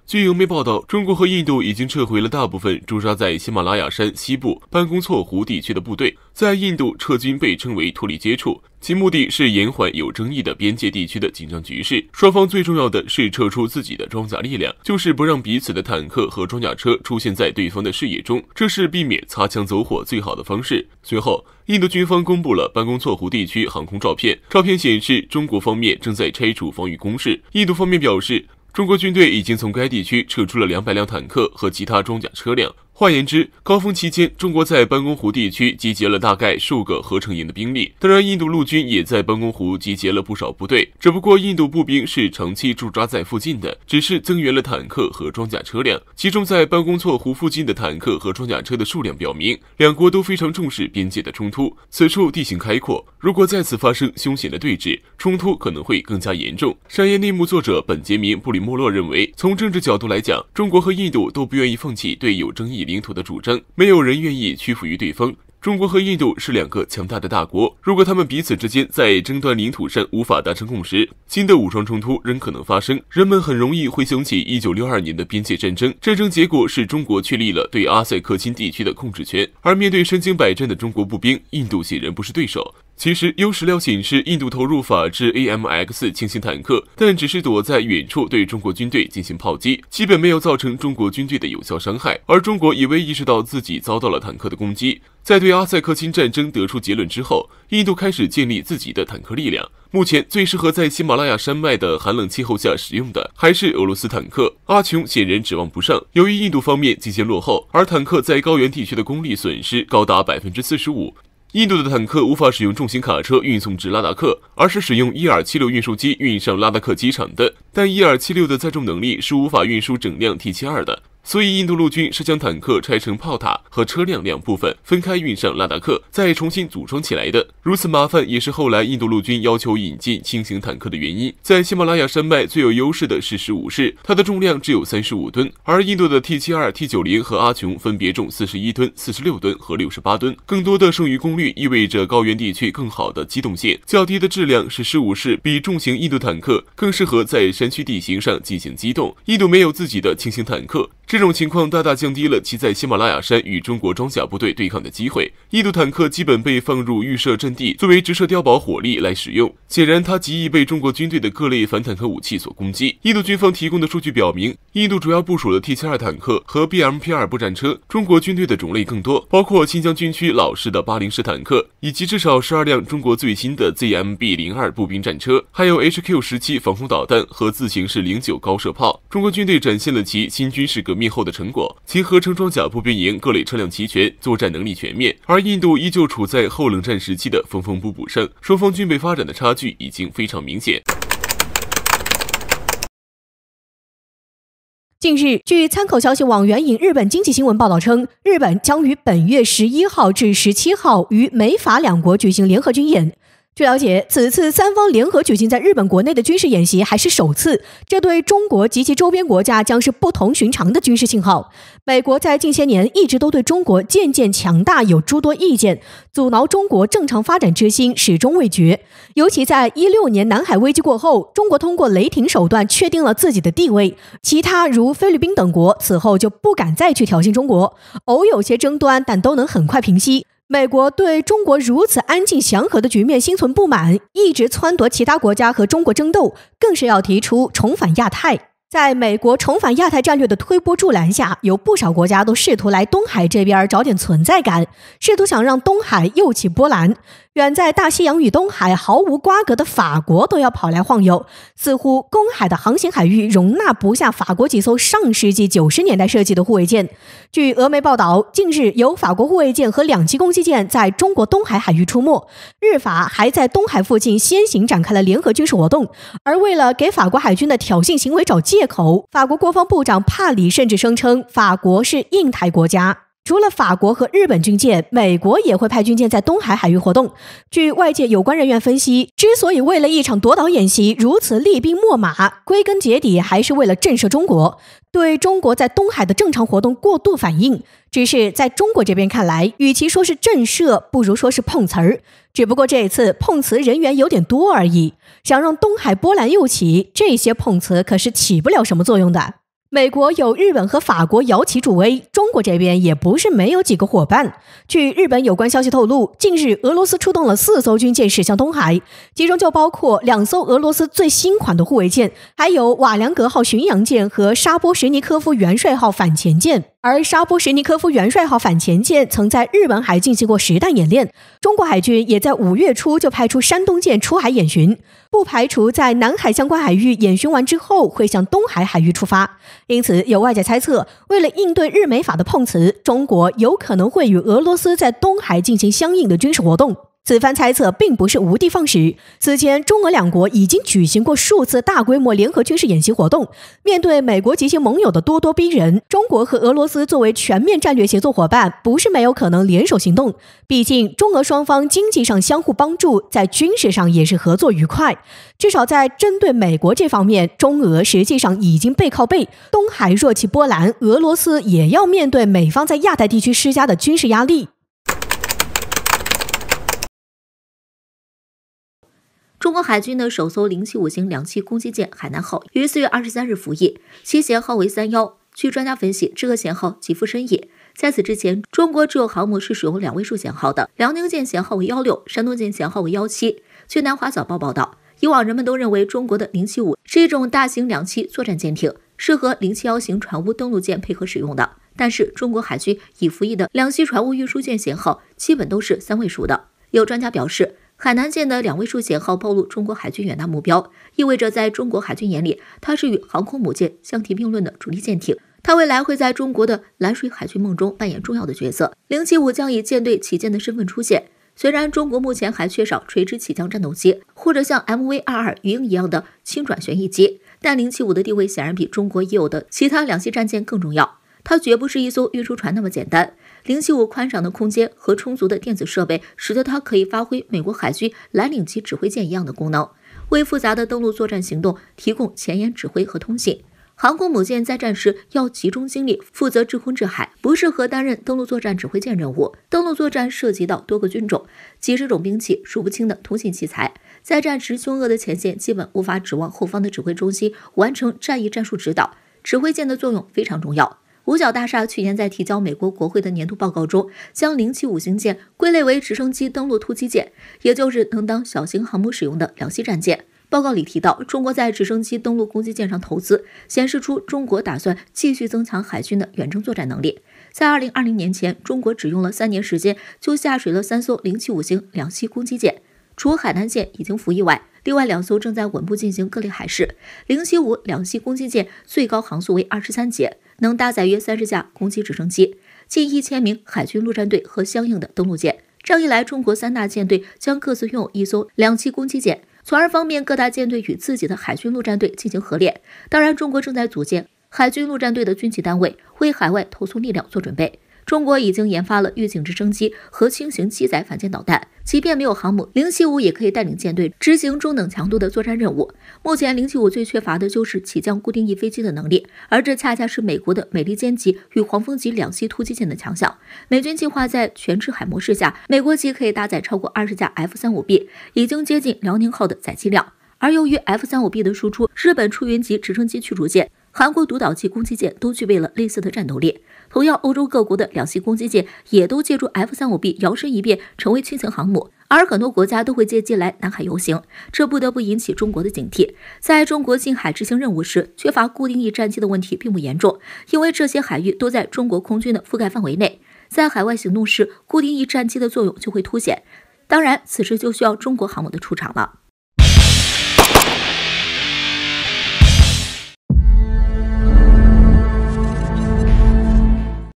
据俄媒报道，中国和印度已经撤回了大部分驻扎在喜马拉雅山西部班公错湖地区的部队。在印度撤军被称为脱离接触，其目的是延缓有争议的边界地区的紧张局势。双方最重要的是撤出自己的装甲力量，就是不让彼此的坦克和装甲车出现在对方的视野中，这是避免擦枪走火最好的方式。随后，印度军方公布了班公错湖地区航空照片，照片显示中国方面正在拆除防御工事。印度方面表示，中国军队已经从该地区撤出了200辆坦克和其他装甲车辆。换言之，高峰期间，中国在班公湖地区集结了大概数个合成营的兵力。当然，印度陆军也在班公湖集结了不少部队，只不过印度步兵是长期驻扎在附近的，只是增援了坦克和装甲车辆。其中，在班公错湖附近的坦克和装甲车的数量表明，两国都非常重视边界的冲突。此处地形开阔，如果再次发生凶险的对峙，冲突可能会更加严重。商业内幕作者本杰明·布里莫洛认为，从政治角度来讲，中国和印度都不愿意放弃对有争议领土的主张，没有人愿意屈服于对方。中国和印度是两个强大的大国，如果他们彼此之间在争端领土上无法达成共识，新的武装冲突仍可能发生。人们很容易会想起1962年的边界战争，战争结果是中国确立了对阿塞克钦地区的控制权，而面对身经百战的中国步兵，印度显然不是对手。其实有史料显示，印度投入法制 AMX 轻型坦克，但只是躲在远处对中国军队进行炮击，基本没有造成中国军队的有效伤害。而中国也未意识到自己遭到了坦克的攻击。在对阿塞克钦战争得出结论之后，印度开始建立自己的坦克力量。目前最适合在喜马拉雅山脉的寒冷气候下使用的还是俄罗斯坦克。阿琼显然指望不上，由于印度方面基建落后，而坦克在高原地区的功率损失高达 45%。印度的坦克无法使用重型卡车运送至拉达克，而是使用伊尔76运输机运上拉达克机场的，但伊尔76的载重能力是无法运输整辆 T72的。所以印度陆军是将坦克拆成炮塔和车辆两部分，分开运上拉达克，再重新组装起来的。如此麻烦也是后来印度陆军要求引进轻型坦克的原因。在喜马拉雅山脉最有优势的是15式，它的重量只有35吨，而印度的 T72、T90 和阿琼分别重41吨、46吨和68吨。更多的剩余功率意味着高原地区更好的机动性，较低的质量使15式比重型印度坦克更适合在山区地形上进行机动。印度没有自己的轻型坦克，这种情况大大降低了其在喜马拉雅山与中国装甲部队对抗的机会。印度坦克基本被放入预设阵地，作为直射碉堡火力来使用。显然，它极易被中国军队的各类反坦克武器所攻击。印度军方提供的数据表明，印度主要部署了 T72坦克和 BMP2步战车，中国军队的种类更多，包括新疆军区老式的80式坦克，以及至少12辆中国最新的 ZMB-02步兵战车，还有 HQ-17防空导弹和自行式09高射炮。中国军队展现了其新军事革命后的成果，其合成装甲步兵营各类车辆齐全，作战能力全面。而印度依旧处在后冷战时期的缝缝补补上，双方军备发展的差距已经非常明显。近日，据参考消息网援引日本经济新闻报道称，日本将于本月11号至17号于美法两国举行联合军演。据了解，此次三方联合举行在日本国内的军事演习还是首次，这对中国及其周边国家将是不同寻常的军事信号。美国在近些年一直都对中国渐渐强大有诸多意见，阻挠中国正常发展之心始终未绝。尤其在16年南海危机过后，中国通过雷霆手段确定了自己的地位，其他如菲律宾等国此后就不敢再去挑衅中国，偶有些争端，但都能很快平息。美国对中国如此安静祥和的局面心存不满，一直撺掇其他国家和中国争斗，更是要提出重返亚太。在美国重返亚太战略的推波助澜下，有不少国家都试图来东海这边找点存在感，试图想让东海又起波澜。远在大西洋与东海毫无瓜葛的法国都要跑来晃悠，似乎公海的航行海域容纳不下法国几艘上世纪90年代设计的护卫舰。据俄媒报道，近日有法国护卫舰和2栖攻击舰在中国东海海域出没，日法还在东海附近先行展开了联合军事活动。而为了给法国海军的挑衅行为找借口，法国国防部长帕里甚至声称法国是印太国家。除了法国和日本军舰，美国也会派军舰在东海海域活动。据外界有关人员分析，之所以为了一场夺岛演习如此厉兵秣马，归根结底还是为了震慑中国，对中国在东海的正常活动过度反应。只是在中国这边看来，与其说是震慑，不如说是碰瓷儿。只不过这次碰瓷人员有点多而已，想让东海波澜又起，这些碰瓷可是起不了什么作用的。美国有日本和法国摇旗助威，中国这边也不是没有几个伙伴。据日本有关消息透露，近日俄罗斯出动了4艘军舰驶向东海，其中就包括2艘俄罗斯最新款的护卫舰，还有瓦良格号巡洋舰和沙波什尼科夫元帅号反潜舰。而沙波什尼科夫元帅号反潜舰曾在日本海进行过实弹演练，中国海军也在5月初就派出山东舰出海演训，不排除在南海相关海域演训完之后会向东海海域出发。因此有外界猜测，为了应对日美法的碰瓷，中国有可能会与俄罗斯在东海进行相应的军事活动。此番猜测并不是无的放矢，此前中俄两国已经举行过数次大规模联合军事演习活动。面对美国及其盟友的咄咄逼人，中国和俄罗斯作为全面战略协作伙伴，不是没有可能联手行动。毕竟中俄双方经济上相互帮助，在军事上也是合作愉快。至少在针对美国这方面，中俄实际上已经背靠背。东海若起波澜，俄罗斯也要面对美方在亚太地区施加的军事压力。中国海军的首艘075型两栖攻击舰海南号于4月23日服役，其舷号为31。据专家分析，这个舷号极负深野。在此之前，中国只有航母是使用2位数舷号的，辽宁舰舷号为16，山东舰舷号为17。据南华早报报道，以往人们都认为中国的075是一种大型两栖作战舰艇，是和071型船坞登陆舰配合使用的。但是中国海军已服役的两栖船坞运输舰舷号基本都是3位数的。有专家表示，海南舰的2位数舷号暴露中国海军远大目标，意味着在中国海军眼里，它是与航空母舰相提并论的主力舰艇。它未来会在中国的蓝水海军梦中扮演重要的角色。075将以舰队旗舰的身份出现。虽然中国目前还缺少垂直起降战斗机，或者像 MV-22 鱼鹰一样的轻转旋翼机，但075的地位显然比中国已有的其他两栖战舰更重要。它绝不是一艘运输船那么简单。075宽敞的空间和充足的电子设备，使得它可以发挥美国海军蓝领级指挥舰一样的功能，为复杂的登陆作战行动提供前沿指挥和通信。航空母舰在战时要集中精力负责制空制海，不适合担任登陆作战指挥舰任务。登陆作战涉及到多个军种、几十种兵器、数不清的通信器材，在战时凶恶的前线基本无法指望后方的指挥中心完成战役战术指导，指挥舰的作用非常重要。五角大厦去年在提交美国国会的年度报告中，将075型舰归类为直升机登陆突击舰，也就是能当小型航母使用的两栖战舰。报告里提到，中国在直升机登陆攻击舰上投资，显示出中国打算继续增强海军的远征作战能力。在2020年前，中国只用了3年时间就下水了3艘075型两栖攻击舰，除海南舰已经服役外，另外2艘正在稳步进行各类海试。075两栖攻击舰最高航速为23节，能搭载约30架攻击直升机，近1000名海军陆战队和相应的登陆舰。这样一来，中国3大舰队将各自拥有1艘两栖攻击舰，从而方便各大舰队与自己的海军陆战队进行合练。当然，中国正在组建海军陆战队的军级单位，为海外投送力量做准备。中国已经研发了预警直升机和轻型机载反舰导弹，即便没有航母，075也可以带领舰队执行中等强度的作战任务。目前075最缺乏的就是起降固定翼飞机的能力，而这恰恰是美国的美利坚级与黄蜂级两栖突击舰的强项。美军计划在全制海模式下，美国级可以搭载超过20架 F-35B， 已经接近辽宁号的载机量。而由于 F-35B 的输出，日本出云级直升机驱逐舰、韩国独岛级攻击舰都具备了类似的战斗力。同样，欧洲各国的两栖攻击舰也都借助 F-35B 摇身一变成为轻型航母，而很多国家都会借机来南海游行，这不得不引起中国的警惕。在中国近海执行任务时，缺乏固定翼战机的问题并不严重，因为这些海域都在中国空军的覆盖范围内。在海外行动时，固定翼战机的作用就会凸显。当然，此时就需要中国航母的出场了。